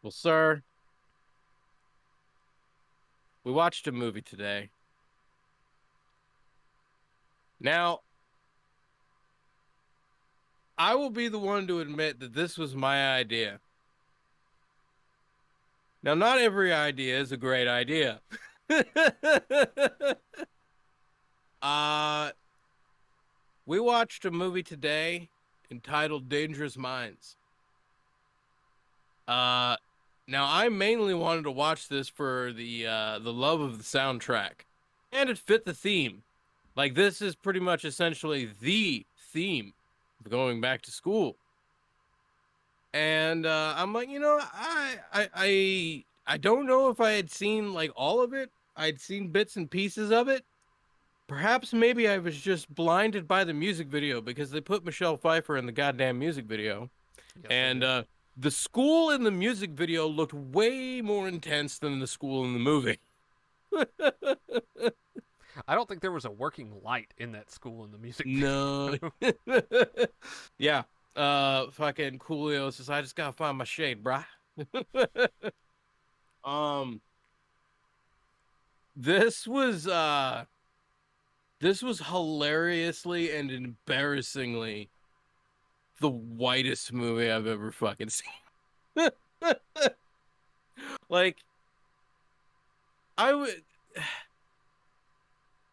Well, sir, we watched a movie today. Now, I will be the one to admit that this was my idea. Now, not every idea is a great idea. uh, we watched a movie today entitled Dangerous Minds. Uh, now I mainly wanted to watch this for the love of the soundtrack, and it fit the theme. Like this is pretty much essentially the theme of going back to school. And I'm like, I don't know if I had seen like all of it. I'd seen bits and pieces of it. Perhaps maybe I was just blinded by the music video because they put Michelle Pfeiffer in the goddamn music video. Yes, they And did. the school in the music video looked way more intense than the school in the movie. I don't think there was a working light in that school in the music No. video. Yeah. Fucking Coolio says, I just gotta find my shade, bruh. um, this was this was hilariously and embarrassingly the whitest movie I've ever fucking seen. Like I would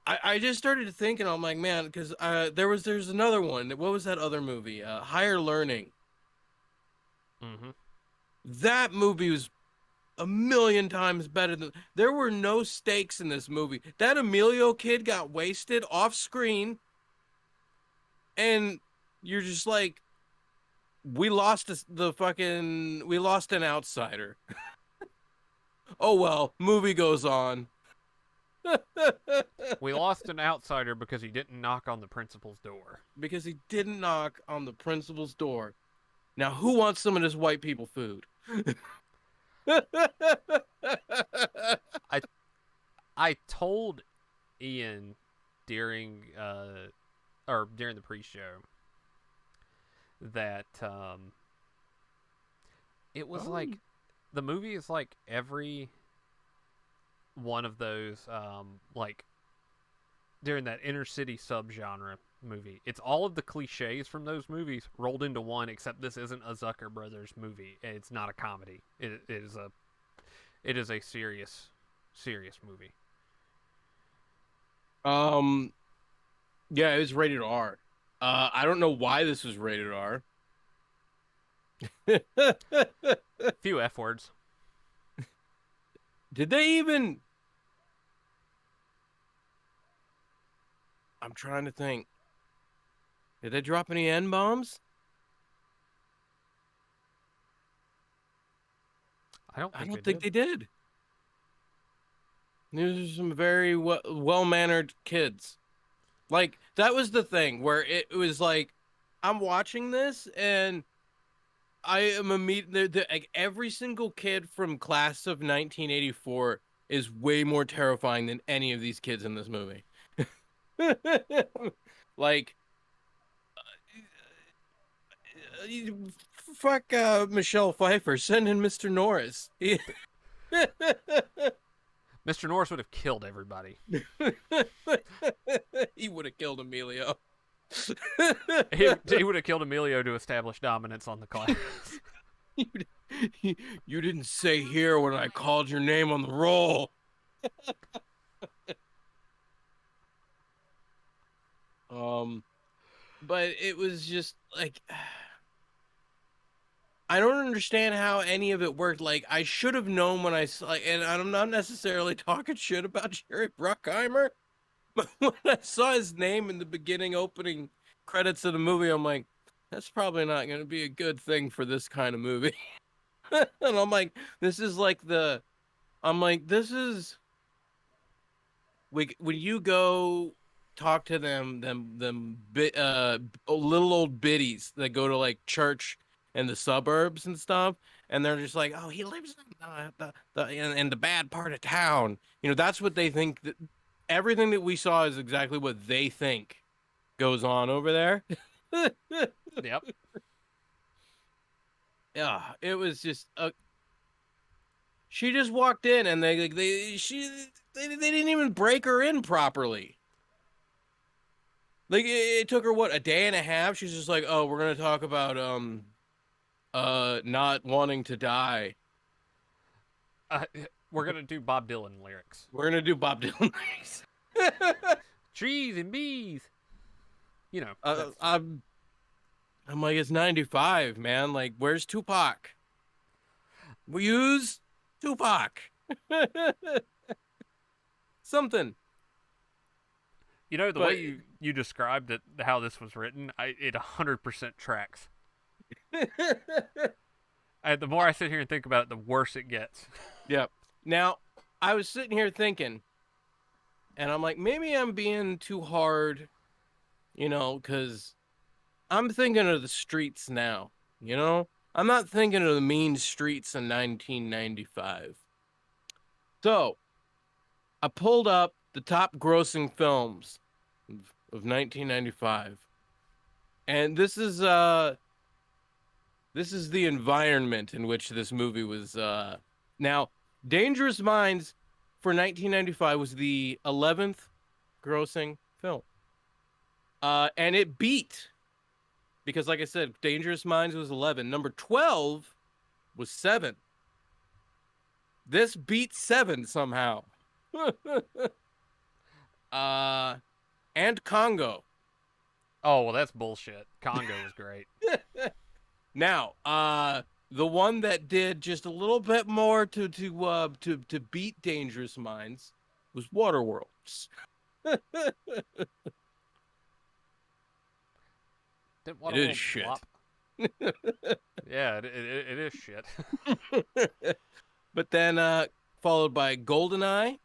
I just started to think and I'm like, man, because there's another one. What was that other movie? Higher Learning. Mm-hmm. That movie was a million times better than there were no stakes in this movie. That Emilio kid got wasted off screen, and you're just like, we lost an outsider. Oh well, movie goes on. We lost an outsider because he didn't knock on the principal's door. Because he didn't knock on the principal's door. Now, who wants some of this white people food? I I told Ian during during the pre-show that it was Oh, like the movie is like every one of those like during that inner city subgenre movie. It's all of the cliches from those movies rolled into one, except this isn't a Zucker Brothers movie. It's not a comedy. It is a serious movie. um, yeah, it was rated R. I don't know why this was rated R. Few F words. Did they even? I'm trying to think. Did they drop any N bombs? I don't I think they don't think did. they did. These are some very well mannered kids. Like that was the thing where it was like I'm watching this and I am immediately like every single kid from class of 1984 is way more terrifying than any of these kids in this movie. Like fuck Michelle Pfeiffer, send in Mr. Norris. Mr. Norris would have killed everybody. He would have killed Emilio. He would have killed Emilio to establish dominance on the class. you, you didn't say here when I called your name on the roll. Um, but it was just like I don't understand how any of it worked. Like I should have known when I saw, and I'm not necessarily talking shit about Jerry Bruckheimer, but when I saw his name in the beginning opening credits of the movie, I'm like, that's probably not going to be a good thing for this kind of movie. And I'm like, this is like the, I'm like, this is when you go talk to little old biddies that go to like church in the suburbs and stuff, and they're just like, oh, he lives in in the bad part of town. You know, that's what they think. That everything that we saw is exactly what they think goes on over there. Yep. Yeah, it was just She just walked in and they didn't even break her in properly. Like it took her what, a day and a half? She's just like, "Oh, we're gonna talk about not wanting to die. Uh, we're gonna do Bob Dylan lyrics. We're gonna do Bob Dylan." Trees and bees. You know. I'm like, it's 95, man. Like, where's Tupac? We use Tupac. Something. You know the But way you described it, how this was written, it 100% tracks. And the more I sit here and think about it, the worse it gets. Yep. Now, I was sitting here thinking, and I'm like, maybe I'm being too hard, because I'm thinking of the streets now, I'm not thinking of the mean streets in 1995. So, I pulled up the top grossing films of 1995. And this is the environment in which this movie was now Dangerous Minds for 1995 was the 11th grossing film. And it beat, because like I said, Dangerous Minds was 11. Number 12 was 7. This beat 7 somehow. And Congo. Oh well, that's bullshit. Congo was great. Now, the one that did just a little bit more to beat Dangerous Minds was Waterworlds. Didn't It is shit. Flop? Yeah, it is shit. But then followed by GoldenEye,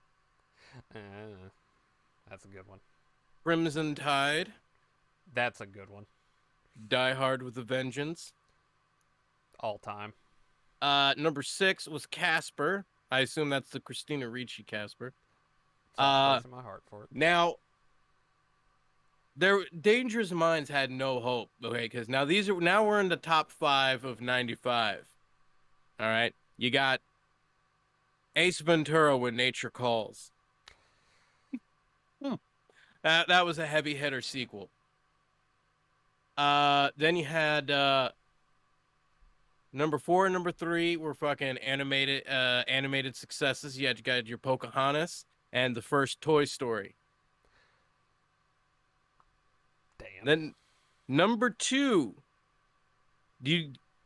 That's a good one. Crimson Tide, That's a good one. Die Hard with a Vengeance. All time. Number 6 was Casper. I assume that's the Christina Ricci Casper. Place in my heart for it. Now, Dangerous Minds had no hope. Okay, because now we're in the top 5 of 95. All right, you got Ace Ventura: When Nature Calls. That was a heavy hitter sequel. Then you had number 4 and number 3 were fucking animated successes. You got your Pocahontas and the first Toy Story. Damn. Then number 2.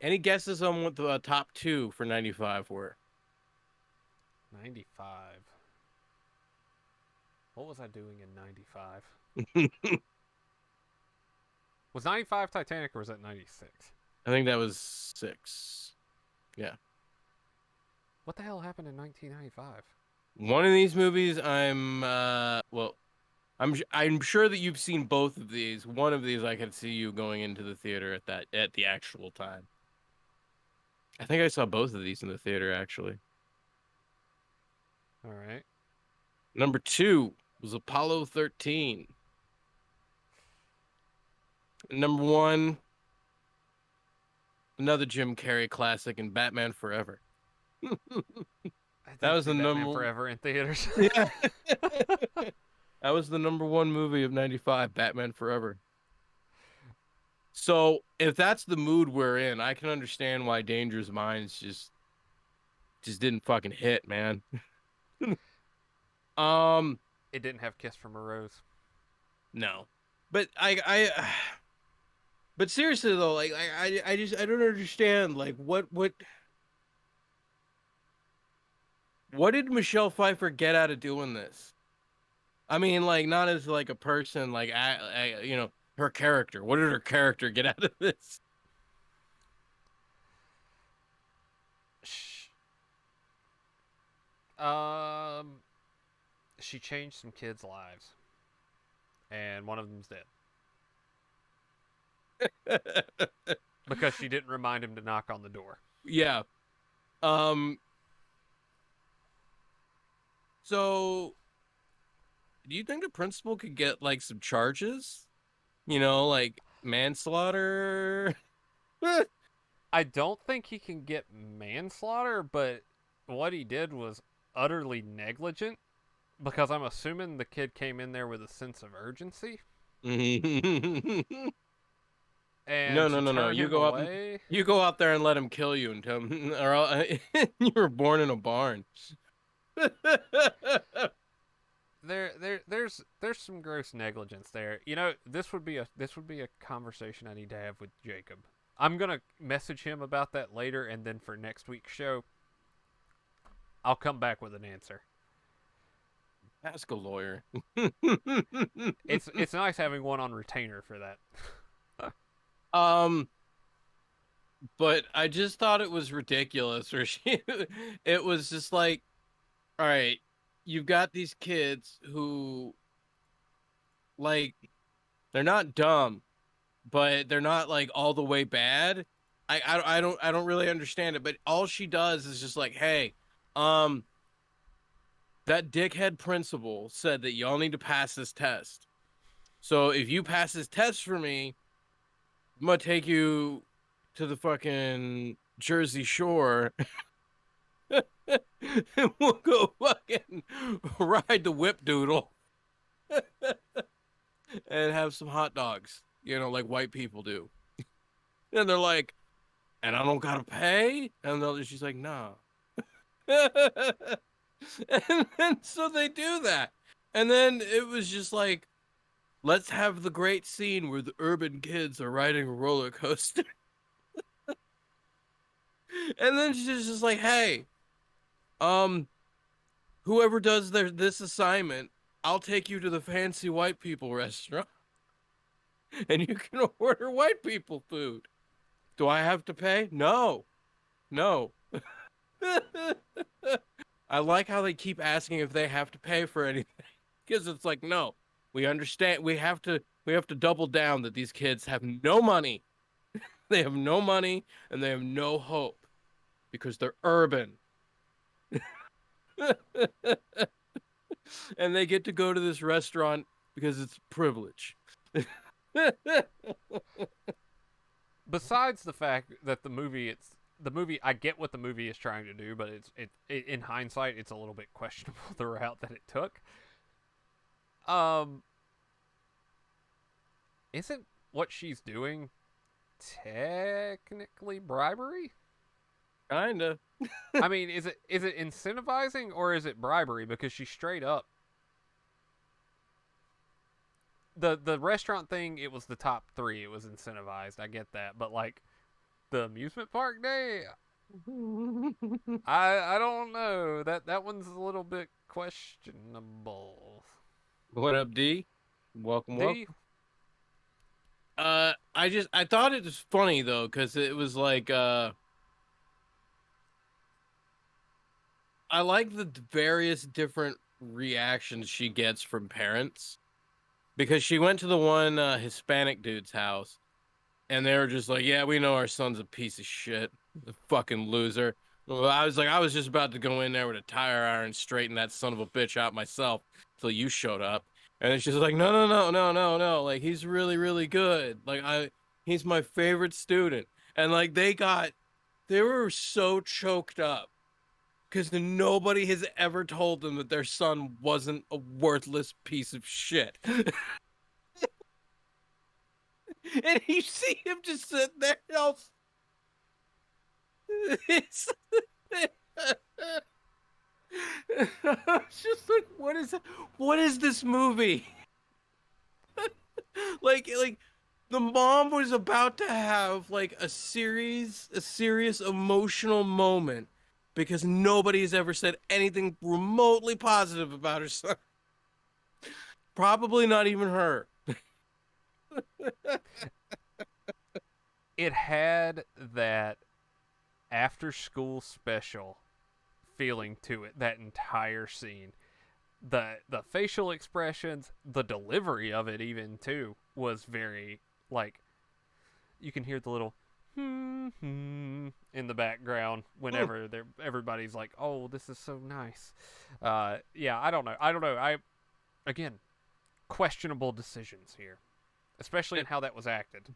Any guesses on what the top 2 for 95 were? 95. What was I doing in 95? Was 95 Titanic or was that 96? I think that was 6. Yeah. What the hell happened in 1995? One of these movies, I'm sure that you've seen both of these. One of these I could see you going into the theater at the actual time. I think I saw both of these in the theater actually. All right. Number 2 was Apollo 13. Number 1, another Jim Carrey classic, in Batman Forever. That was the Batman Forever in theaters. Yeah. That was the number 1 movie of 95, Batman Forever. So if that's the mood we're in, I can understand why Dangerous Minds just didn't fucking hit, man. It didn't have Kiss from a Rose. No, but but seriously though, like I don't understand, like what did Michelle Pfeiffer get out of doing this? I mean, like, not as like a person, like her character. What did her character get out of this? She changed some kids' lives, and one of them's dead because she didn't remind him to knock on the door. Yeah. So, do you think the principal could get like some charges? Like manslaughter? I don't think he can get manslaughter, but what he did was utterly negligent because I'm assuming the kid came in there with a sense of urgency and No, no, to no, no. turn him away. You go out there and let him kill you and tell him, or you were born in a barn. There's some gross negligence there. You know, this would be a conversation I need to have with Jacob. I'm gonna message him about that later, and then for next week's show, I'll come back with an answer. Ask a lawyer. It's nice having one on retainer for that. um, but I just thought it was ridiculous. Or it was just like, all right, you've got these kids who, like, they're not dumb, but they're not like all the way bad. I don't really understand it. But all she does is just like, hey, um, that dickhead principal said that y'all need to pass this test. So if you pass this test for me, I'm gonna take you to the fucking Jersey Shore. And we'll go fucking ride the whip doodle and have some hot dogs, you know, like white people do. And they're like, and I don't gotta pay? And she's like, no. And then so they do that. And then it was just like, let's have the great scene where the urban kids are riding a roller coaster. And then she's just like, hey, whoever does this assignment, I'll take you to the fancy white people restaurant. And you can order white people food. Do I have to pay? No. No. I like how they keep asking if they have to pay for anything. Because it's like, no, we understand. We have to double down that these kids have no money. They have no money and they have no hope because they're urban. And they get to go to this restaurant because it's privilege. Besides the fact that the movie, I get what the movie is trying to do, but in hindsight, it's a little bit questionable the route that it took. Isn't what she's doing technically bribery? Kinda. I mean, is it incentivizing or is it bribery? Because she straight up the restaurant thing. It was the top three. It was incentivized. I get that, but like the amusement park day, I don't know. That one's a little bit questionable. What up, D? Welcome, welcome. D, I thought it was funny though, because it was like I like the various different reactions she gets from parents. Because she went to the one Hispanic dude's house and they were just like, yeah, we know our son's a piece of shit, a fucking loser. Well, I was just about to go in there with a tire iron and straighten that son of a bitch out myself till you showed up. And then she's like, no, no, no, no, no, no. Like, he's really, really good. Like, he's my favorite student. And like, they were so choked up because nobody has ever told them that their son wasn't a worthless piece of shit. And you see him just sitting there. It's just like, what is this movie? like the mom was about to have like a serious emotional moment because nobody's ever said anything remotely positive about her son. Probably not even her. it had that after school special feeling to it. That entire scene, the facial expressions, the delivery of it, even too, was very like you can hear the little in the background whenever everybody's like, "Oh, this is so nice." Yeah, I don't know. I again, questionable decisions here, especially in how that was acted.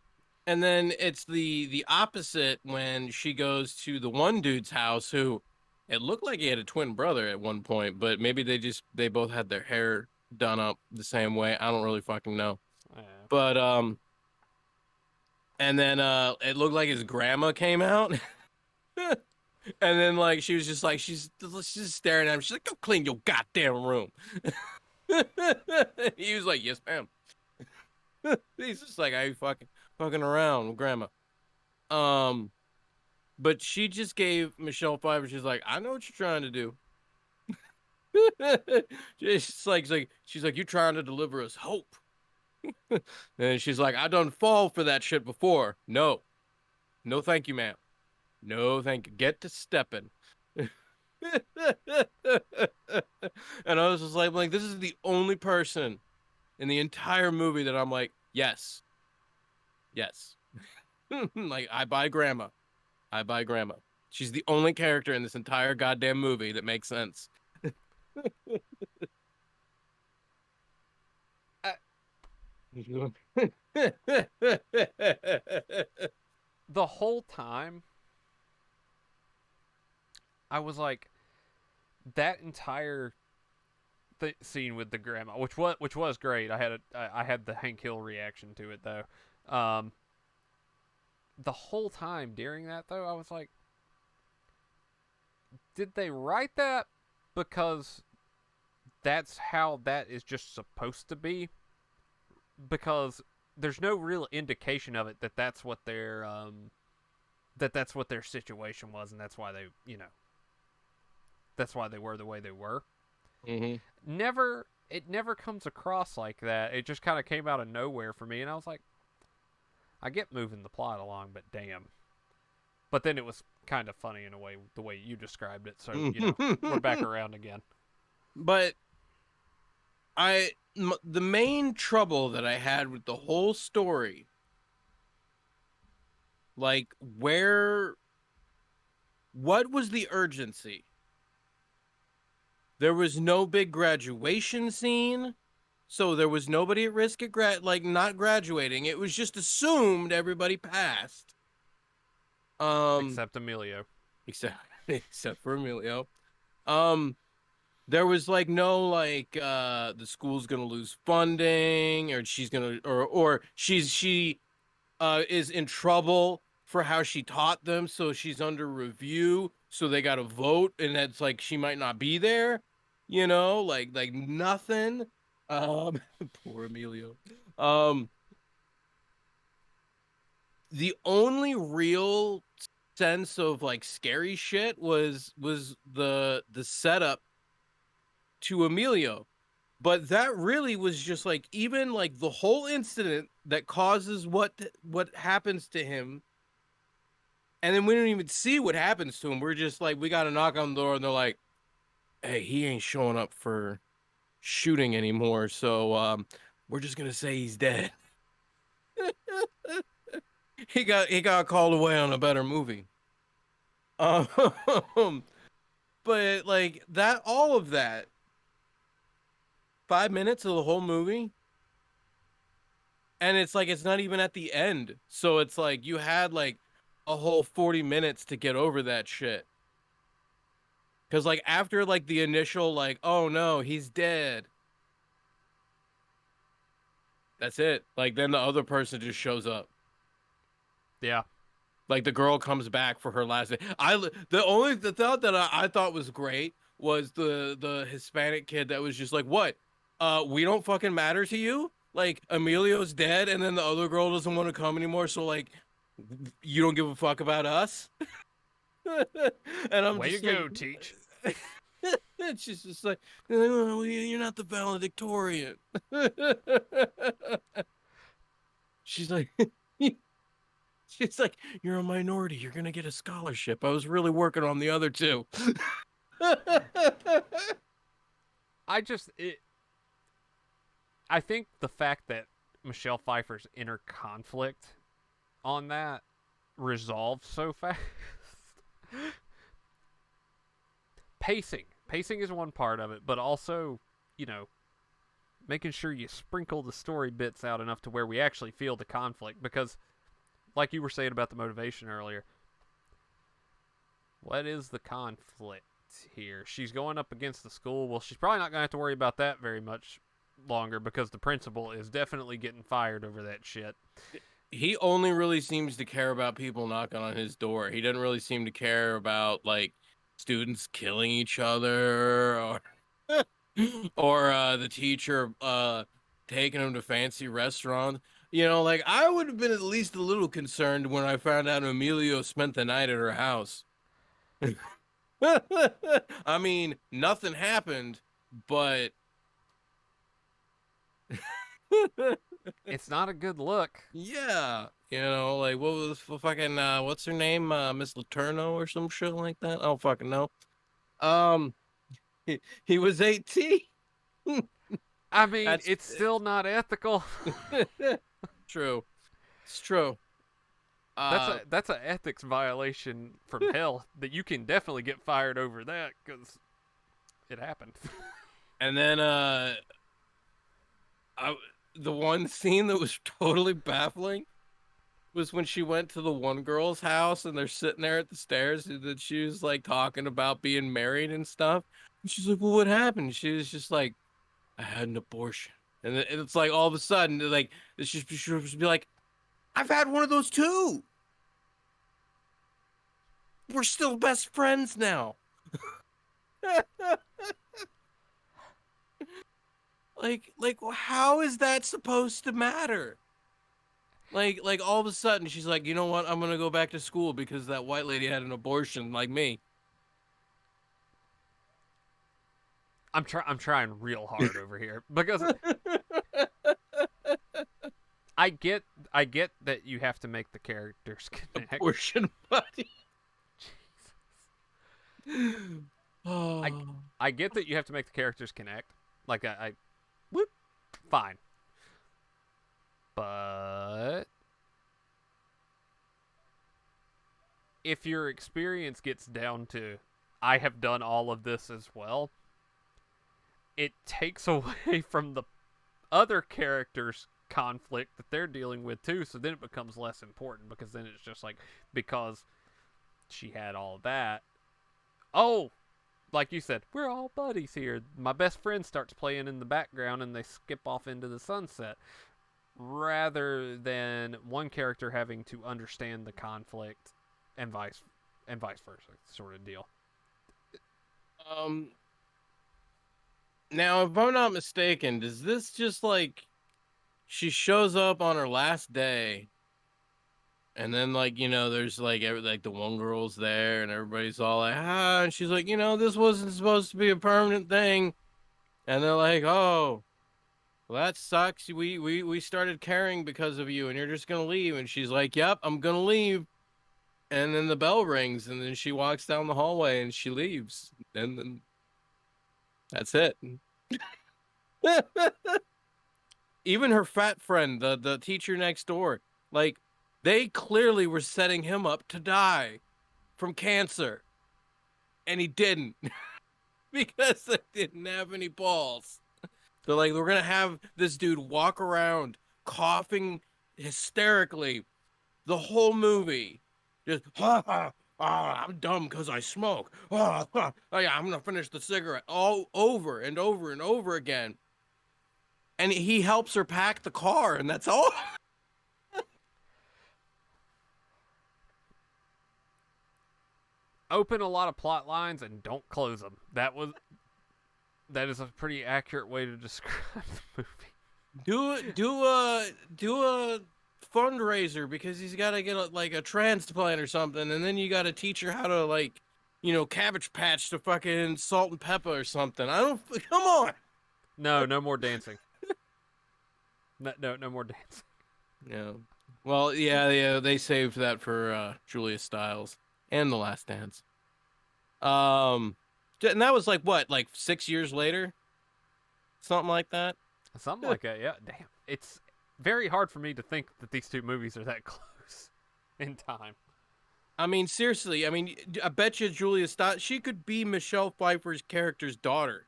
And then it's the opposite when she goes to the one dude's house who It looked like he had a twin brother at one point, but maybe they both had their hair done up the same way. I don't really fucking know. Yeah. But and then it looked like his grandma came out. And then like she was just like she's just staring at him. She's like, "Go clean your goddamn room." He was like, "Yes, ma'am." He's just like, "Are you fucking around, grandma?" Um, but she just gave Michelle Pfeiffer. She's like, "I know what you're trying to do." She's like, "You trying to deliver us hope?" And she's like, "I done fall for that shit before. No, no, thank you, ma'am. No, thank you. Get to stepping." And I was just like, this is the only person in the entire movie that I'm like, yes, yes. Like, I buy grandma. I buy grandma. She's the only character in this entire goddamn movie that makes sense. The whole time, I was like, that entire scene with the grandma, which was great. I had the Hank Hill reaction to it though. The whole time during that though, I was like, did they write that because that's how that is just supposed to be? Because there's no real indication of it that that's what that's what their situation was, and that's why they, that's why they were the way they were. Mm-hmm. It never comes across like that. It just kind of came out of nowhere for me, and I was like, I get moving the plot along, but damn. But then it was kind of funny in a way, the way you described it. So we're back around again. But the main trouble that I had with the whole story, like, what was the urgency? There was no big graduation scene, so there was nobody at risk of not graduating. It was just assumed everybody passed. Except Emilio. Except for Emilio. There was like no the school's gonna lose funding, or she's gonna or she is in trouble for how she taught them, so she's under review, so they got to vote, and that's like she might not be there, like nothing. Poor Emilio. The only real sense of like scary shit was the setup to Emilio. But that really was just like, even like the whole incident that causes what happens to him, and then we don't even see what happens to him. We're just like, we got to knock on the door, and they're like, "Hey, he ain't showing up for shooting anymore, so we're just gonna say he's dead." He got called away on a better movie. But like that, all of that, 5 minutes of the whole movie, and it's like it's not even at the end, so it's like you had like a whole 40 minutes to get over that shit. Because like after like the initial like, oh no, he's dead, that's it. Like then the other person just shows up. Yeah. Like the girl comes back for her last day. The thought that I thought was great was the Hispanic kid that was just like, "What? We don't fucking matter to you? Like Emilio's dead, and then the other girl doesn't want to come anymore. So like, you don't give a fuck about us?" And I'm way just to like, go, Teach. She's just like, "Oh, you're not the valedictorian." She's like. She's like, "You're a minority. You're gonna get a scholarship. I was really working on the other two." I think the fact that Michelle Pfeiffer's inner conflict on that resolved so fast. Pacing is one part of it, but also, making sure you sprinkle the story bits out enough to where we actually feel the conflict, because like you were saying about the motivation earlier, what is the conflict? here. She's going up against the school. Well, she's probably not going to have to worry about that very much longer because the principal is definitely getting fired over that shit. He only really seems to care about people knocking on his door. He doesn't really seem to care about like students killing each other or or the teacher taking him to fancy restaurants. You know, like I would have been at least a little concerned when I found out Emilio spent the night at her house. I mean, nothing happened, but It's not a good look. yeah, you know, like what was fucking what's her name? Miss Laterno or some shit like that. I don't fucking know. Um, he was 18. I mean, That's it's still not ethical. true. It's true. That's an ethics violation from hell that you can definitely get fired over that because it happened. And then I, the one scene that was totally baffling was when she went to the one girl's house and they're sitting there at the stairs and that she was like talking about being married and stuff. And she's like, "Well, what happened?" She was just like, "I had an abortion." And it's like all of a sudden, like she should be like, "I've had one of those too. We're still best friends now." like how is that supposed to matter? Like all of a sudden she's like, "You know what? I'm gonna go back to school because that white lady had an abortion like me." I'm trying real hard over here because I get that you have to make the characters connect. Abortion buddy. Oh. I get that you have to make the characters connect. Like I whoop, fine. But if your experience gets down to I have done all of this as well, it takes away from the other characters' conflict that they're dealing with too, so then it becomes less important because then it's just like because she had all that. Oh, like you said, we're all buddies here. My best friend starts playing in the background and they skip off into the sunset. Rather than one character having to understand the conflict and vice versa sort of deal. Now if I'm not mistaken, does this just like she shows up on her last day and then like, you know, there's like like the one girl's there and everybody's all like, "Ah," and she's like, "You know, this wasn't supposed to be a permanent thing." And they're like, "Oh, well, that sucks. We started caring because of you and you're just gonna leave." And she's like, "Yep, I'm gonna leave." And then the bell rings and then she walks down the hallway and she leaves. And then that's it. Even her fat friend, the teacher next door, like they clearly were setting him up to die from cancer. And he didn't because they didn't have any balls. They're like, "We're going to have this dude walk around coughing hysterically the whole movie. Just, ha, ha, ah, I'm dumb because I smoke. Ah, ah, oh, yeah, I'm going to finish the cigarette all over and over and over again." And he helps her pack the car, and that's all. Open a lot of plot lines and don't close them. That is a pretty accurate way to describe the movie. Do a fundraiser because he's got to get a transplant or something, and then you got to teach her how to like, you know, Cabbage Patch to fucking Salt and Pepper or something. I don't. Come on. No more dancing. No more dancing. Yeah. Well, yeah, they saved that for Julia Stiles and The Last Dance. And that was like what, like 6 years later, something like that. Something like that. Yeah. Damn. It's very hard for me to think that these two movies are that close in time. I mean, seriously. I mean, I bet you Julia Stiles, she could be Michelle Pfeiffer's character's daughter.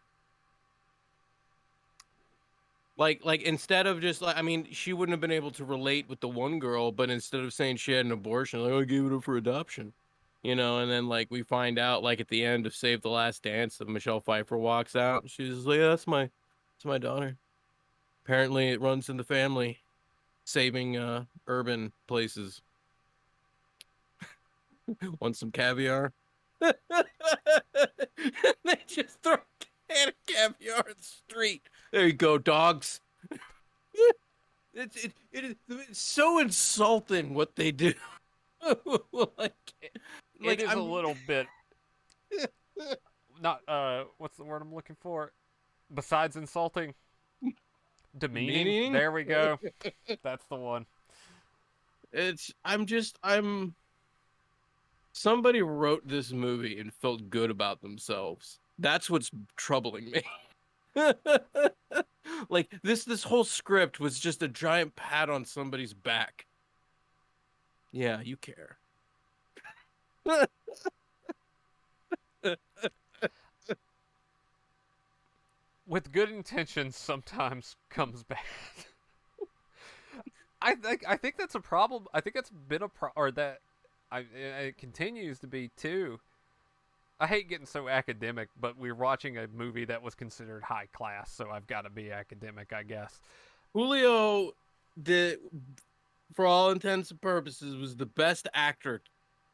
Like instead of just like, I mean, she wouldn't have been able to relate with the one girl, but instead of saying she had an abortion, like, "I gave it up for adoption." you know, and then like we find out like at the end of Save the Last Dance that Michelle Pfeiffer walks out and she's like, yeah, that's my daughter. Apparently it runs in the family, saving urban places. Want some caviar? They just throw a can of caviar in the street. There you go, dogs. It's so insulting what they do. like, It is a I'm little bit not what's the word I'm looking for? Besides insulting, demeaning. meaning. There we go. That's the one. I'm somebody wrote this movie and felt good about themselves. That's what's troubling me. Like this whole script was just a giant pat on somebody's back. Yeah, you care. With good intentions sometimes comes bad. I think that's a problem. I think that's been a or that it continues to be too. I hate getting so academic, but we're watching a movie that was considered high class, so I've got to be academic, I guess. Julio did, for all intents and purposes, was the best actor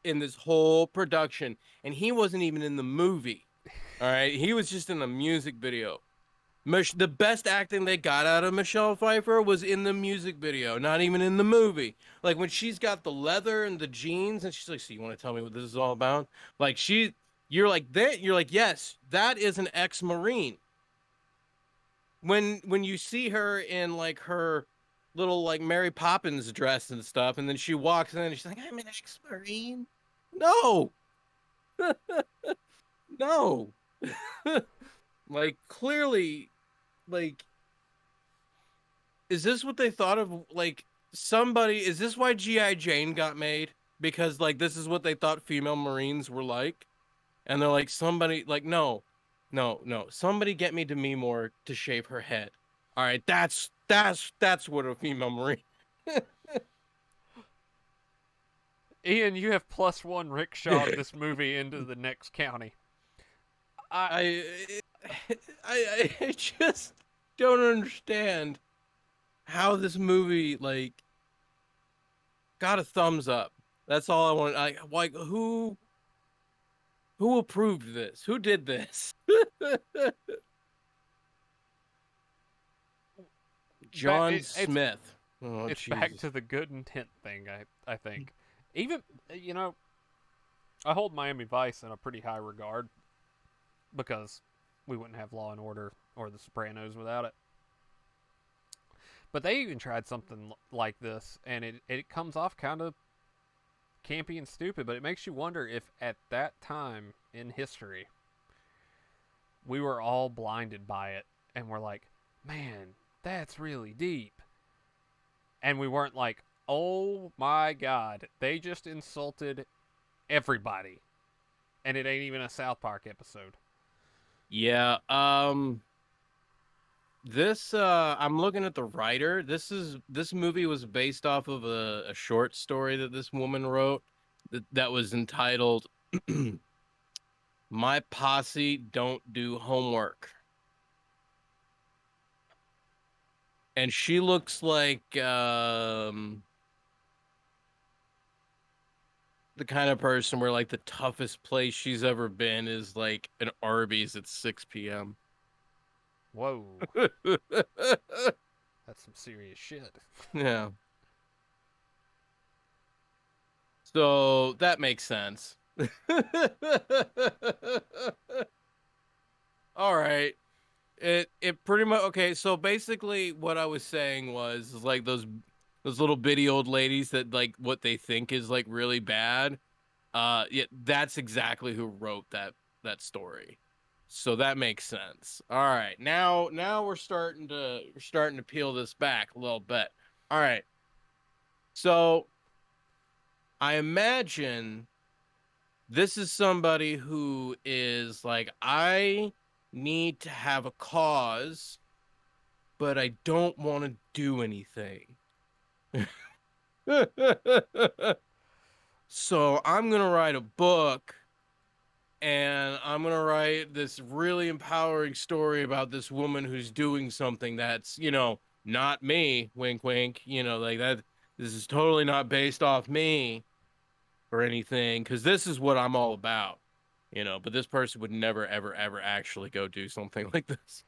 in this whole production, and he wasn't even in the movie. All right, he was just in a music video. The best acting they got out of Michelle Pfeiffer was in the music video, not even in the movie. Like when she's got the leather and the jeans, and she's like, "So you want to tell me what this is all about?" Like you're like that. You're like, "Yes, that is an ex-Marine." When you see her in like her little like Mary Poppins dress and stuff, and then she walks in and she's like, "I'm an ex-Marine." No, no. Like clearly, like, is this what they thought of? Like somebody, is this why G.I. Jane got made? Because like this is what they thought female Marines were like, and they're like, somebody like, no, no, somebody get me Demi Moore to shave her head. All right, that's what a female Marine. Ian, you have +1 rickshaw this movie into the next county. I I just don't understand how this movie like got a thumbs up. That's all I want. Like who approved this? Who did this? John Smith. It's Jesus. back to the good intent thing. I think even I hold Miami Vice in a pretty high regard because we wouldn't have Law and Order or The Sopranos without it. But they even tried something like this, and it comes off kind of campy and stupid, but it makes you wonder if at that time in history we were all blinded by it and we're like, man, that's really deep. And we weren't like, oh my god, they just insulted everybody. And it ain't even a South Park episode. Yeah, this I'm looking at the writer. This movie was based off of a short story that this woman wrote that was entitled My Posse Don't Do Homework. And she looks like the kind of person where like the toughest place she's ever been is like an Arby's at 6 p.m. Whoa. That's some serious shit. Yeah. So that makes sense. All right. It pretty much okay, so basically what I was saying was like those little bitty old ladies that like what they think is like really bad. Yeah, that's exactly who wrote that story. So that makes sense. All right. Now we're starting to peel this back a little bit. All right. So I imagine this is somebody who is like, I need to have a cause, but I don't want to do anything. So I'm gonna write a book, and I'm gonna write this really empowering story about this woman who's doing something that's, not me, wink wink, like that. This is totally not based off me or anything, because this is what I'm all about, but this person would never, ever, ever actually go do something like this.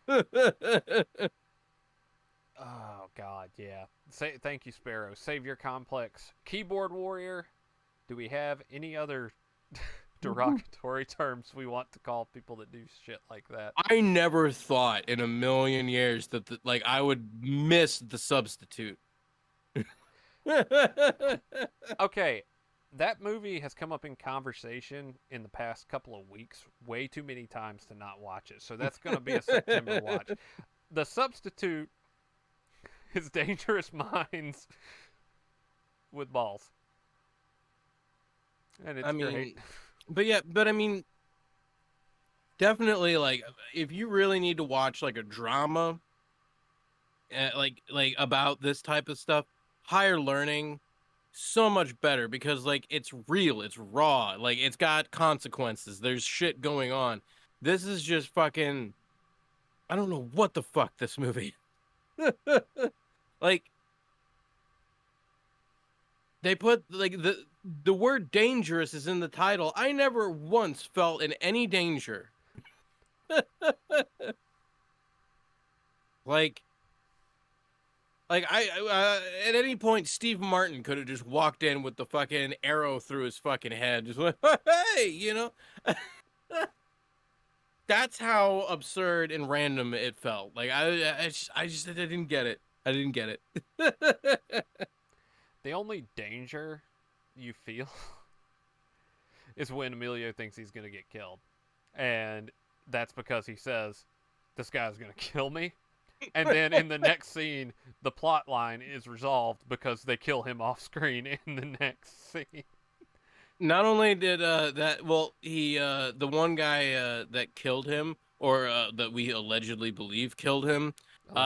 Oh God, yeah. Thank you, Sparrow. Savior Complex, Keyboard Warrior. Do we have any other derogatory terms we want to call people that do shit like that? I never thought in a million years that like I would miss the substitute. Okay, that movie has come up in conversation in the past couple of weeks way too many times to not watch it. So that's going to be a September watch. The Substitute is Dangerous Minds with balls. And it's I mean, great. but I mean, definitely like if you really need to watch like a drama, like about this type of stuff, Higher Learning, so much better because like it's real, it's raw, like it's got consequences. There's shit going on. This is just fucking. I don't know what the fuck this movie. Like they put like the word dangerous is in the title. I never once felt in any danger. like I at any point Steve Martin could have just walked in with the fucking arrow through his fucking head, just went, hey. That's how absurd and random it felt. Like I didn't get it. I didn't get it. The only danger you feel is when Emilio thinks he's going to get killed. And that's because he says, this guy's going to kill me. And then in the next scene, the plot line is resolved because they kill him off screen in the next scene. Not only did he the one guy that killed him, or that we allegedly believe killed him,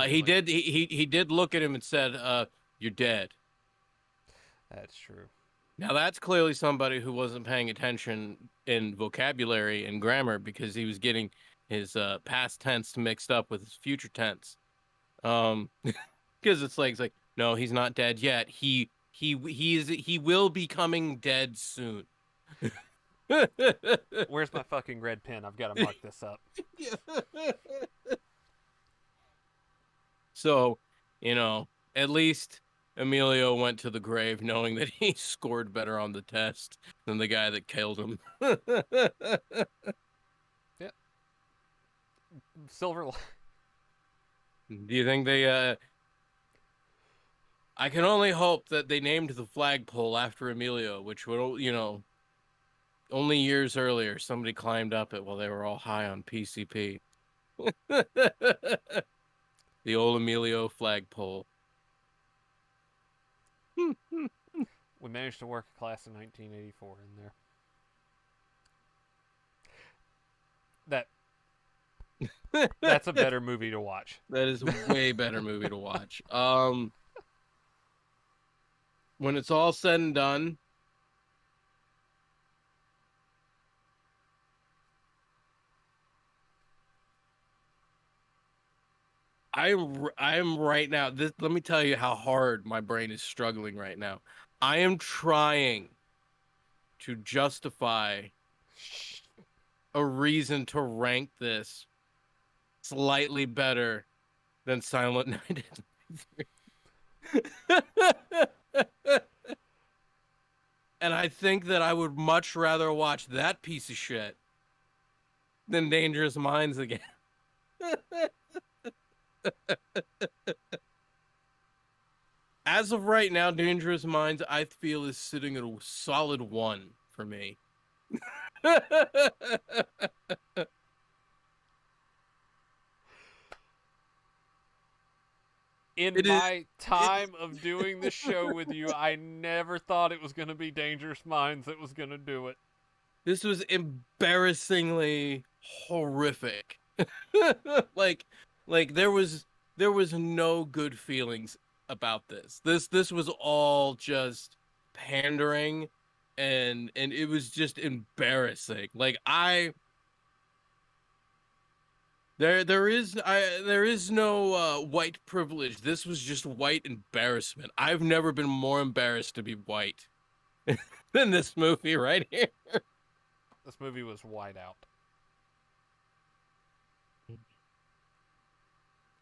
he did look at him and said, you're dead. That's true. Now that's clearly somebody who wasn't paying attention in vocabulary and grammar, because he was getting his past tense mixed up with his future tense. Because it's like no, he's not dead yet. He will be coming dead soon. Where's my fucking red pen? I've got to mark this up. So, at least Emilio went to the grave knowing that he scored better on the test than the guy that killed him. Yeah. Silver. Do you think they I can only hope that they named the flagpole after Emilio, which would, only years earlier somebody climbed up it while they were all high on PCP. The old Emilio flagpole. We managed to work a class in 1984 in there. That's a better movie to watch. That is a way better movie to watch. When it's all said and done, I'm right now. Let me tell you how hard my brain is struggling right now. I am trying to justify a reason to rank this slightly better than Silent Night. And I think that I would much rather watch that piece of shit than Dangerous Minds again. As of right now, Dangerous Minds, I feel, is sitting at a solid 1 for me. In my time of doing this show with you, I never thought it was going to be Dangerous Minds that was going to do it. This was embarrassingly horrific. like there was no good feelings about this. This was all just pandering and it was just embarrassing. Like there is no white privilege. This was just white embarrassment. I've never been more embarrassed to be white than this movie right here. This movie was white out.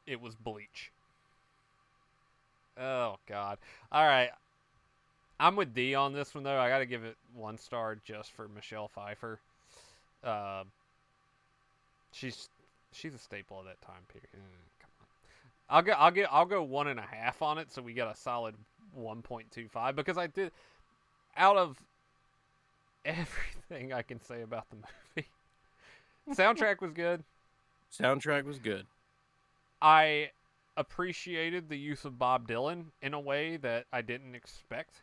It was Bleach. Oh God. All right. I'm with D on this one though. I got to give it 1 star just for Michelle Pfeiffer. Uh, she's a staple of that time period. Come on. I'll go 1.5 on it, so we got a solid 1.25 because I did out of everything I can say about the movie. Soundtrack was good. Soundtrack was good. I appreciated the use of Bob Dylan in a way that I didn't expect.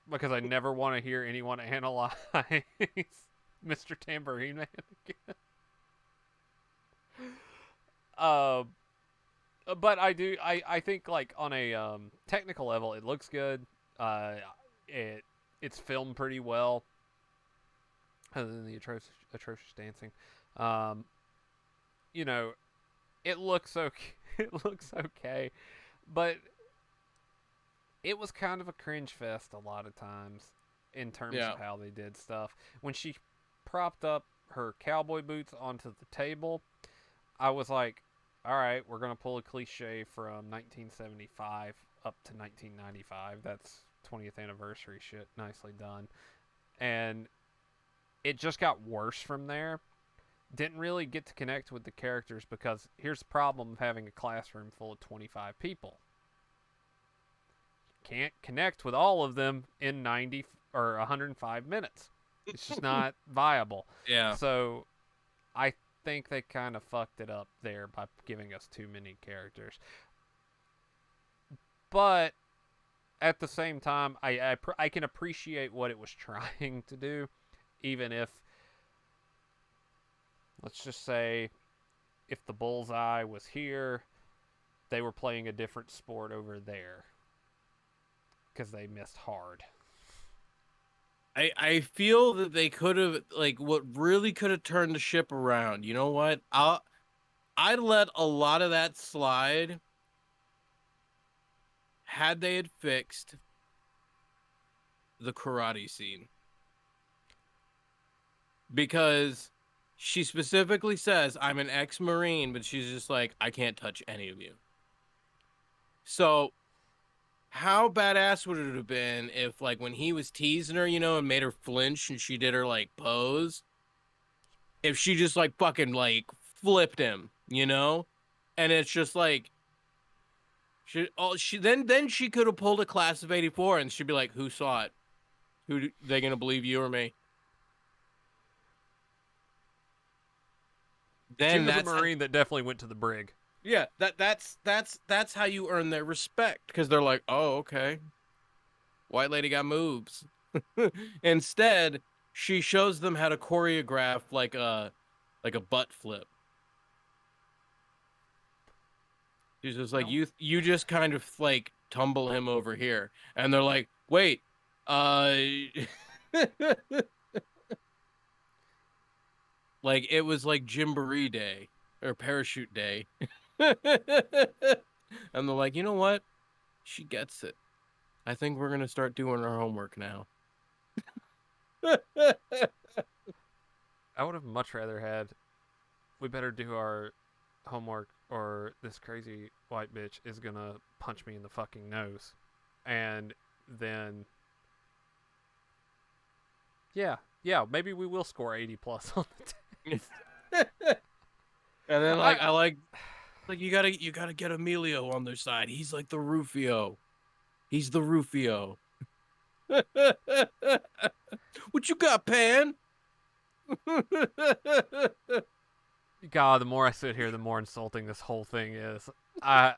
Because I never want to hear anyone analyze Mr. Tambourine Man again. But I think like on a technical level, it looks good. It's filmed pretty well. Other than the atrocious dancing, you know, it looks okay. It looks okay, but it was kind of a cringe fest a lot of times in terms of how they did stuff. When she propped up her cowboy boots onto the table, I was like, all right, we're going to pull a cliche from 1975 up to 1995. That's 20th anniversary shit. Nicely done. And it just got worse from there. Didn't really get to connect with the characters because here's the problem of having a classroom full of 25 people. Can't connect with all of them in 90 or 105 minutes. It's just not viable. Yeah. So I think they kind of fucked it up there by giving us too many characters. But at the same time, I can appreciate what it was trying to do, even if, let's just say, if the bullseye was here, they were playing a different sport over there. Because they missed hard. I feel that they could have, like, what really could have turned the ship around. You know what? I'd let a lot of that slide had they had fixed the karate scene. Because she specifically says, I'm an ex-Marine, but she's just like, I can't touch any of you. So how badass would it have been if, like, when he was teasing her, you know, and made her flinch and she did her, like, pose, if she just, like, fucking, like, flipped him, you know? And it's just like, then she could have pulled a class of 84 and she'd be like, who saw it? Who they gonna believe, you or me? Then she was a Marine that definitely went to the brig. Yeah, that's how you earn their respect, because they're like, oh, okay, white lady got moves. Instead, she shows them how to choreograph like a butt flip. She's just like, you just kind of like tumble him over here, and they're like, wait, like it was like Gymboree Day or Parachute Day. And they're like, you know what? She gets it. I think we're gonna start doing our homework now. I would have much rather had, we better do our homework or this crazy white bitch is gonna punch me in the fucking nose. And then, yeah, maybe we will score 80 plus on the test. And then I like you gotta get Emilio on their side. He's like the Rufio. He's the Rufio. What you got, Pan? God, the more I sit here, the more insulting this whole thing is. I'm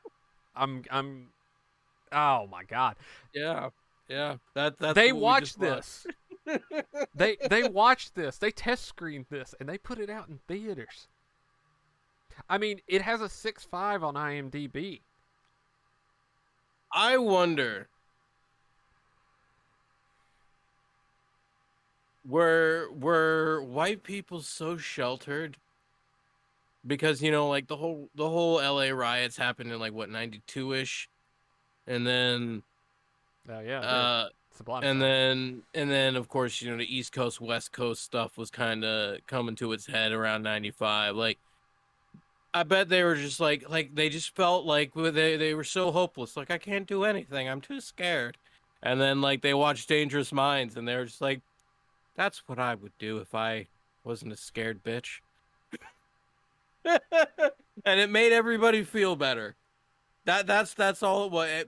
oh my God. Yeah. That's they watched this. they watched this. They test screened this and they put it out in theaters. I mean, it has a 6.5 on IMDb. I wonder were white people so sheltered? Because like the whole LA riots happened in like what 92-ish, and then Oh yeah, dude. uh Sublime and Song. then of course the East Coast West Coast stuff was kind of coming to its head around 95. Like I bet they were just like they just felt like they were so hopeless, like I can't do anything, I'm too scared. And then like they watched Dangerous Minds and they were just like, that's what I would do if I wasn't a scared bitch. And it made everybody feel better. That's all it was.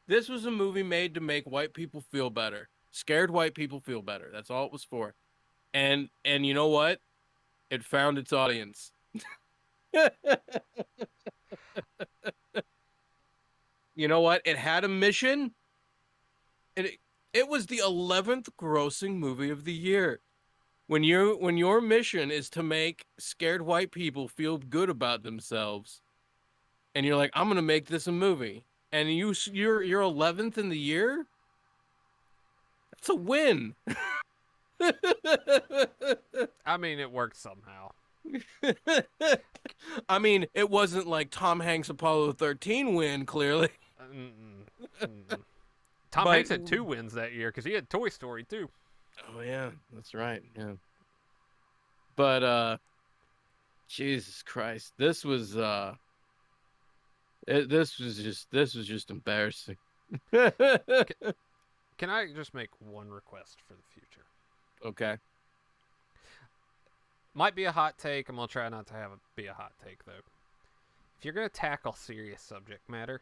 This was a movie made to make white people feel better. Scared white people feel better. That's all it was for. And you know what? It found its audience. You know what? It had a mission. And it was the 11th grossing movie of the year. When your mission is to make scared white people feel good about themselves, and you're like, I'm gonna make this a movie, and you're 11th in the year, that's a win. I mean, it worked somehow. I mean, it wasn't like Tom Hanks' Apollo 13 win, clearly. Mm-mm. Mm-mm. Tom But Hanks had 2 wins that year because he had Toy Story too. oh yeah, that's right. Yeah. But Jesus Christ, this was just embarrassing. Can I just make one request for the future? Okay. Might be a hot take. I'm gonna try not to have it be a hot take though. If you're gonna tackle serious subject matter,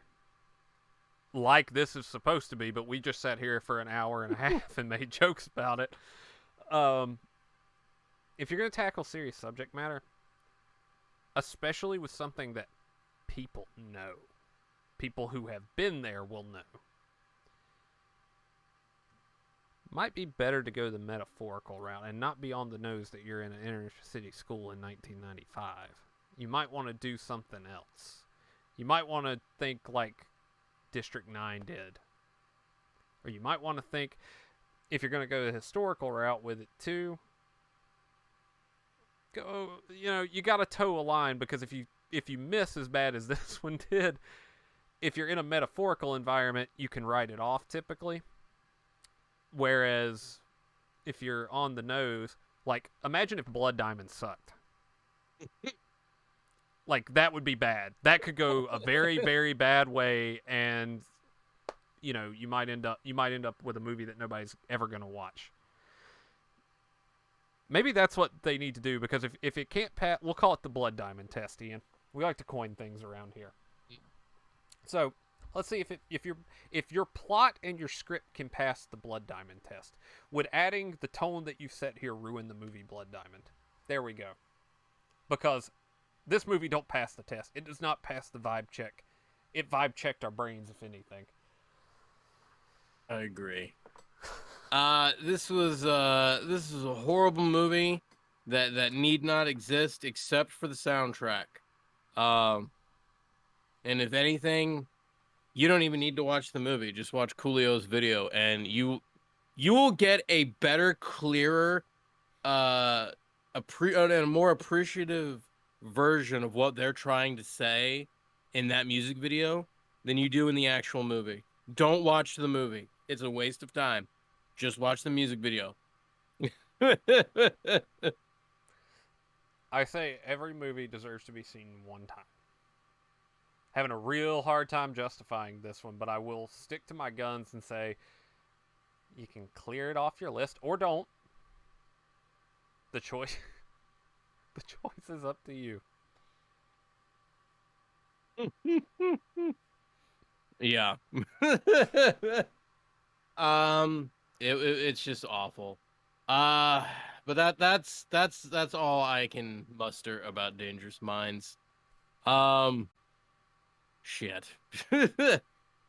like this is supposed to be, but we just sat here for an hour and a half and made jokes about it. If you're gonna tackle serious subject matter, especially with something that people know, people who have been there will know, might be better to go the metaphorical route and not be on the nose that you're in an inner city school in 1995. You might want to do something else. You might want to think like District 9 did. Or you might want to think, if you're going to go the historical route with it too, go, you got to toe a line, because if you miss as bad as this one did, if you're in a metaphorical environment, you can write it off typically. Whereas if you're on the nose, like imagine if Blood Diamond sucked. Like that would be bad. That could go a very, very bad way, and you might end up with a movie that nobody's ever going to watch. Maybe that's what they need to do, because if it can't pass, we'll call it the Blood Diamond test, Ian. We like to coin things around here. So let's see if your plot and your script can pass the Blood Diamond test. Would adding the tone that you've set here ruin the movie Blood Diamond? There we go. Because this movie don't pass the test. It does not pass the vibe check. It vibe checked our brains, if anything. I agree. This was a horrible movie that need not exist except for the soundtrack. And if anything, you don't even need to watch the movie. Just watch Coolio's video, and you will get a better, clearer, a more appreciative version of what they're trying to say in that music video than you do in the actual movie. Don't watch the movie. It's a waste of time. Just watch the music video. I say every movie deserves to be seen one time. Having a real hard time justifying this one, but I will stick to my guns and say you can clear it off your list or don't. The choice is up to you. Yeah. It's just awful. But that's all I can muster about Dangerous Minds. Shit.